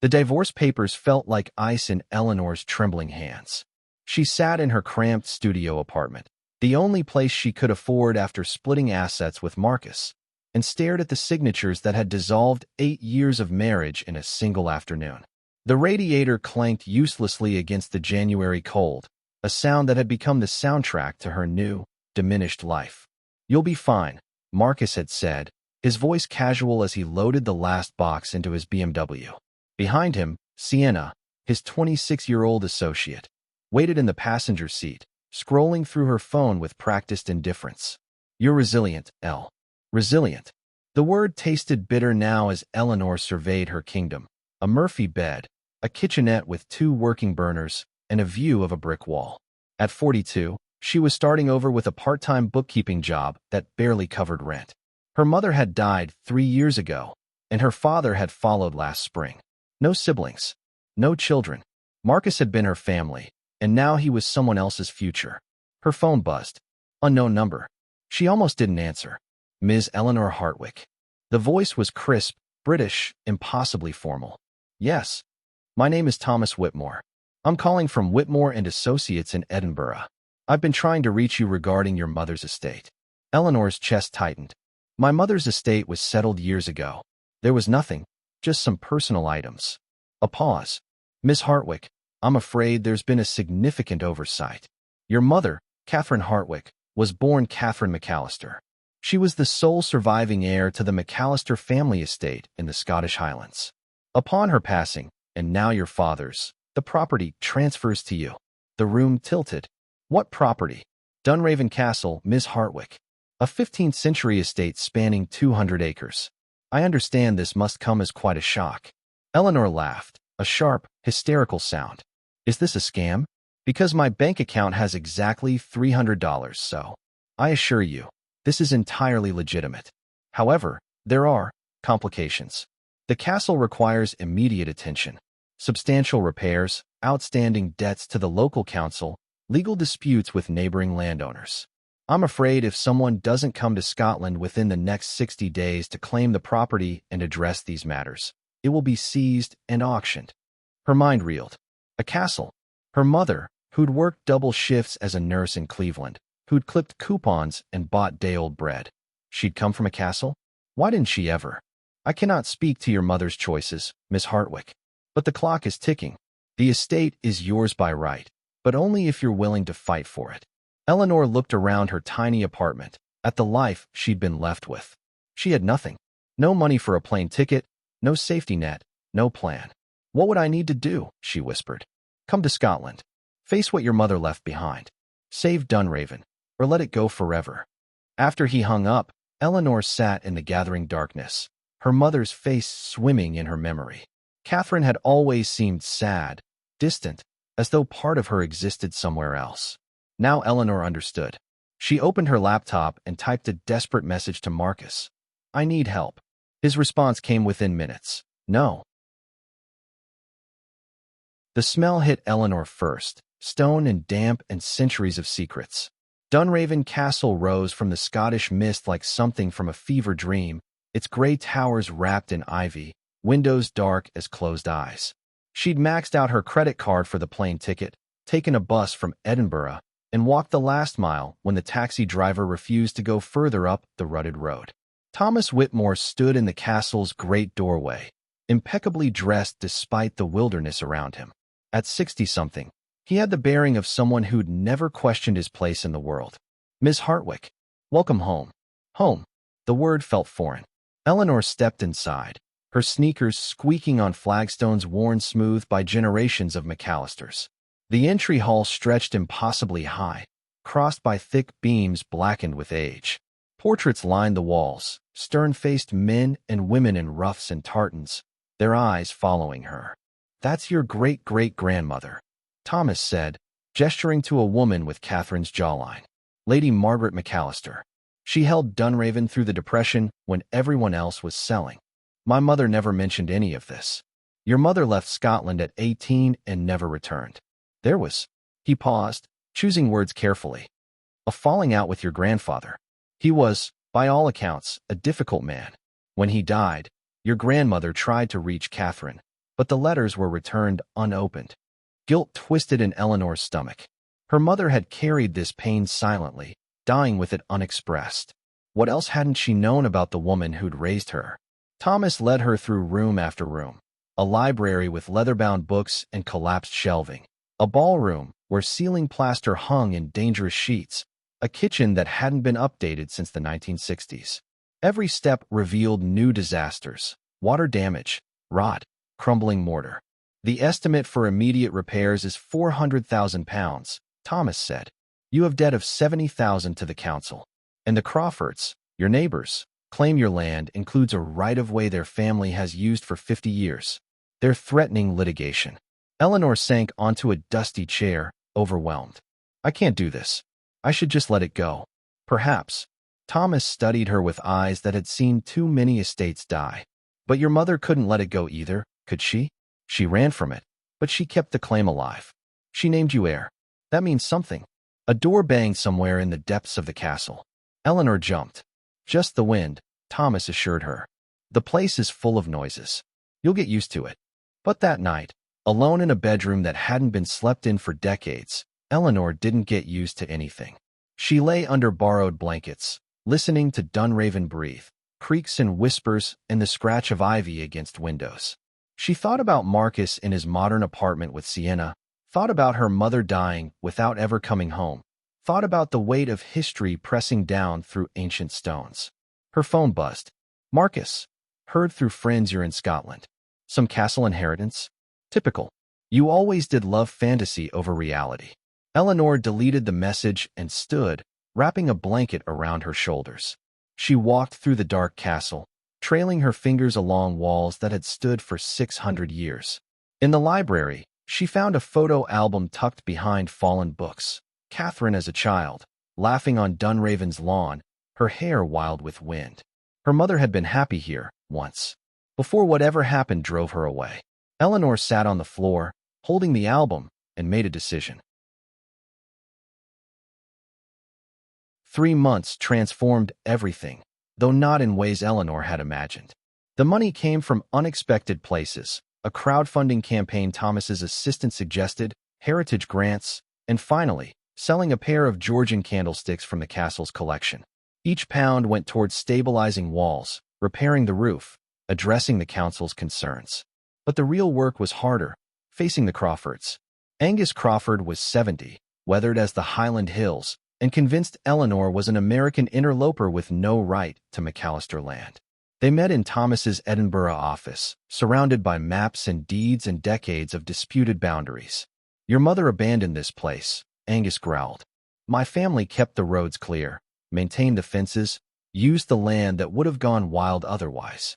The divorce papers felt like ice in Eleanor's trembling hands. She sat in her cramped studio apartment, the only place she could afford after splitting assets with Marcus, and stared at the signatures that had dissolved 8 years of marriage in a single afternoon. The radiator clanked uselessly against the January cold, a sound that had become the soundtrack to her new, diminished life. "You'll be fine," Marcus had said, his voice casual as he loaded the last box into his BMW. Behind him, Sienna, his 26-year-old associate, waited in the passenger seat, scrolling through her phone with practiced indifference. "You're resilient, Elle. Resilient." The word tasted bitter now as Eleanor surveyed her kingdom. A Murphy bed, a kitchenette with 2 working burners, and a view of a brick wall. At 42, she was starting over with a part-time bookkeeping job that barely covered rent. Her mother had died 3 years ago, and her father had followed last spring. No siblings, no children. Marcus had been her family, and now he was someone else's future. Her phone buzzed. Unknown number. She almost didn't answer. Ms. Eleanor Hartwick. The voice was crisp, British, impossibly formal. "Yes. My name is Thomas Whitmore. I'm calling from Whitmore and Associates in Edinburgh. I've been trying to reach you regarding your mother's estate." Eleanor's chest tightened. "My mother's estate was settled years ago. There was nothing, just some personal items." A pause. "Miss Hartwick, I'm afraid there's been a significant oversight. Your mother, Catherine Hartwick, was born Catherine McAllister. She was the sole surviving heir to the McAllister family estate in the Scottish Highlands. Upon her passing, and now your father's, the property transfers to you." The room tilted. "What property?" "Dunraven Castle, Miss Hartwick. A 15th-century estate spanning 200 acres. I understand this must come as quite a shock." Eleanor laughed, a sharp, hysterical sound. "Is this a scam? Because my bank account has exactly $300, so I assure you, this is entirely legitimate. However, there are complications. The castle requires immediate attention. Substantial repairs, outstanding debts to the local council, legal disputes with neighboring landowners. I'm afraid if someone doesn't come to Scotland within the next 60 days to claim the property and address these matters, it will be seized and auctioned." Her mind reeled. A castle. Her mother, who'd worked double shifts as a nurse in Cleveland, who'd clipped coupons and bought day-old bread. She'd come from a castle? Why didn't she ever? "I cannot speak to your mother's choices, Miss Hartwick. But the clock is ticking. The estate is yours by right, but only if you're willing to fight for it." Eleanor looked around her tiny apartment, at the life she'd been left with. She had nothing. No money for a plane ticket, no safety net, no plan. "What would I need to do?" she whispered. "Come to Scotland. Face what your mother left behind. Save Dunraven, or let it go forever." After he hung up, Eleanor sat in the gathering darkness, her mother's face swimming in her memory. Catherine had always seemed sad, distant, as though part of her existed somewhere else. Now Eleanor understood. She opened her laptop and typed a desperate message to Marcus. "I need help." His response came within minutes. "No." The smell hit Eleanor first, stone and damp and centuries of secrets. Dunraven Castle rose from the Scottish mist like something from a fever dream, its gray towers wrapped in ivy, windows dark as closed eyes. She'd maxed out her credit card for the plane ticket, taken a bus from Edinburgh, and walked the last mile when the taxi driver refused to go further up the rutted road. Thomas Whitmore stood in the castle's great doorway, impeccably dressed despite the wilderness around him. At 60-something, he had the bearing of someone who'd never questioned his place in the world. "Miss Hartwick, welcome home." Home. The word felt foreign. Eleanor stepped inside, her sneakers squeaking on flagstones worn smooth by generations of McAllisters. The entry hall stretched impossibly high, crossed by thick beams blackened with age. Portraits lined the walls, stern-faced men and women in ruffs and tartans, their eyes following her. "That's your great-great-grandmother," Thomas said, gesturing to a woman with Catherine's jawline. "Lady Margaret McAllister. She held Dunraven through the Depression when everyone else was selling. My mother never mentioned any of this. Your mother left Scotland at 18 and never returned. There was," he paused, choosing words carefully, "a falling out with your grandfather. He was, by all accounts, a difficult man. When he died, your grandmother tried to reach Catherine, but the letters were returned unopened. Guilt twisted in Eleanor's stomach. Her mother had carried this pain silently, dying with it unexpressed. What else hadn't she known about the woman who'd raised her? Thomas led her through room after room. A library with leather-bound books and collapsed shelving. A ballroom where ceiling plaster hung in dangerous sheets. A kitchen that hadn't been updated since the 1960s. Every step revealed new disasters. Water damage, rot, crumbling mortar. The estimate for immediate repairs is £400,000, Thomas said. You have debt of $70,000 to the council. And the Crawfords, your neighbors, claim your land includes a right-of-way their family has used for 50 years. They're threatening litigation. Eleanor sank onto a dusty chair, overwhelmed. I can't do this. I should just let it go. Perhaps. Thomas studied her with eyes that had seen too many estates die. But your mother couldn't let it go either, could she? She ran from it, but she kept the claim alive. She named you heir. That means something. A door banged somewhere in the depths of the castle. Eleanor jumped. Just the wind, Thomas assured her. The place is full of noises. You'll get used to it. But that night, alone in a bedroom that hadn't been slept in for decades, Eleanor didn't get used to anything. She lay under borrowed blankets, listening to Dunraven breathe, creaks and whispers, and the scratch of ivy against windows. She thought about Marcus in his modern apartment with Sienna, thought about her mother dying without ever coming home, thought about the weight of history pressing down through ancient stones. Her phone buzzed. Marcus. Heard through friends you're in Scotland. Some castle inheritance? Typical. You always did love fantasy over reality. Eleanor deleted the message and stood, wrapping a blanket around her shoulders. She walked through the dark castle, trailing her fingers along walls that had stood for 600 years. In the library, she found a photo album tucked behind fallen books. Catherine as a child, laughing on Dunraven's lawn, her hair wild with wind. Her mother had been happy here, once, before whatever happened drove her away. Eleanor sat on the floor, holding the album, and made a decision. 3 months transformed everything, though not in ways Eleanor had imagined. The money came from unexpected places, a crowdfunding campaign Thomas's assistant suggested, heritage grants, and finally, selling a pair of Georgian candlesticks from the castle's collection. Each pound went towards stabilizing walls, repairing the roof, addressing the council's concerns. But the real work was harder, facing the Crawfords. Angus Crawford was 70, weathered as the Highland Hills, and convinced Eleanor was an American interloper with no right to McAllister land. They met in Thomas's Edinburgh office, surrounded by maps and deeds and decades of disputed boundaries. Your mother abandoned this place, Angus growled. My family kept the roads clear, maintained the fences, used the land that would have gone wild otherwise.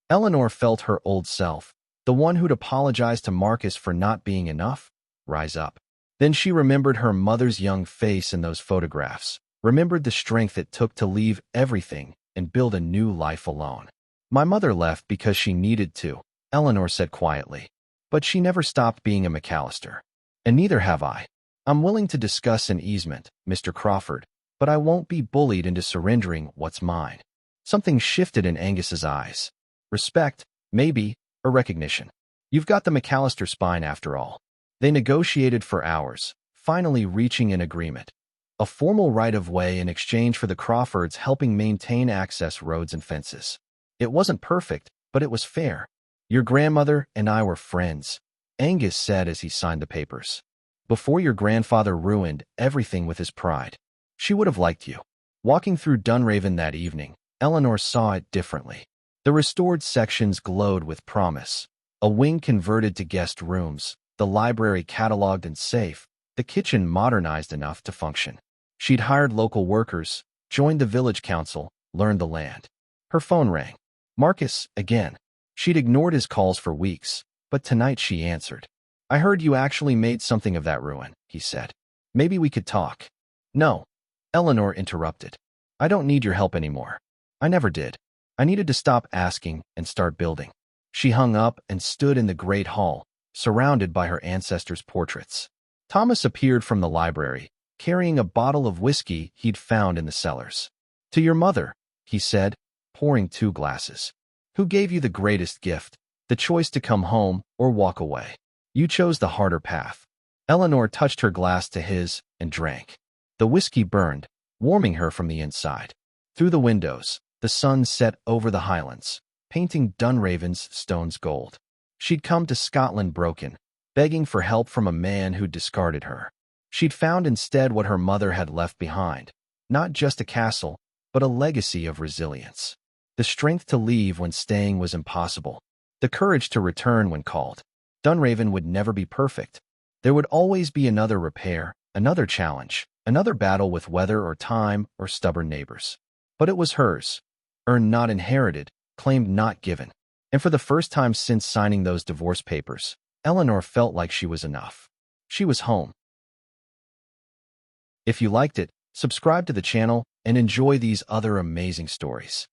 Eleanor felt her old self, the one who'd apologized to Marcus for not being enough, rise up. Then she remembered her mother's young face in those photographs, remembered the strength it took to leave everything and build a new life alone. My mother left because she needed to, Eleanor said quietly. But she never stopped being a McAllister. And neither have I. I'm willing to discuss an easement, Mr. Crawford, but I won't be bullied into surrendering what's mine. Something shifted in Angus's eyes. Respect, maybe, or recognition. You've got the McAllister spine after all. They negotiated for hours, finally reaching an agreement. A formal right-of-way in exchange for the Crawfords helping maintain access roads and fences. It wasn't perfect, but it was fair. Your grandmother and I were friends, Angus said as he signed the papers. Before your grandfather ruined everything with his pride. She would have liked you. Walking through Dunraven that evening, Eleanor saw it differently. The restored sections glowed with promise. A wing converted to guest rooms, the library cataloged and safe, the kitchen modernized enough to function. She'd hired local workers, joined the village council, learned the land. Her phone rang. Marcus, again. She'd ignored his calls for weeks, but tonight she answered. I heard you actually made something of that ruin, he said. Maybe we could talk. No. Eleanor interrupted. I don't need your help anymore. I never did. I needed to stop asking and start building. She hung up and stood in the great hall, surrounded by her ancestors' portraits. Thomas appeared from the library, carrying a bottle of whiskey he'd found in the cellars. To your mother, he said, pouring 2 glasses. Who gave you the greatest gift, the choice to come home or walk away. You chose the harder path. Eleanor touched her glass to his and drank. The whiskey burned, warming her from the inside. Through the windows, the sun set over the highlands, painting Dunraven's stones gold. She'd come to Scotland broken, begging for help from a man who'd discarded her. She'd found instead what her mother had left behind, not just a castle, but a legacy of resilience. The strength to leave when staying was impossible, the courage to return when called. Dunraven would never be perfect. There would always be another repair, another challenge, another battle with weather or time or stubborn neighbors. But it was hers, earned not inherited, claimed not given. And for the first time since signing those divorce papers, Eleanor felt like she was enough. She was home. If you liked it, subscribe to the channel and enjoy these other amazing stories.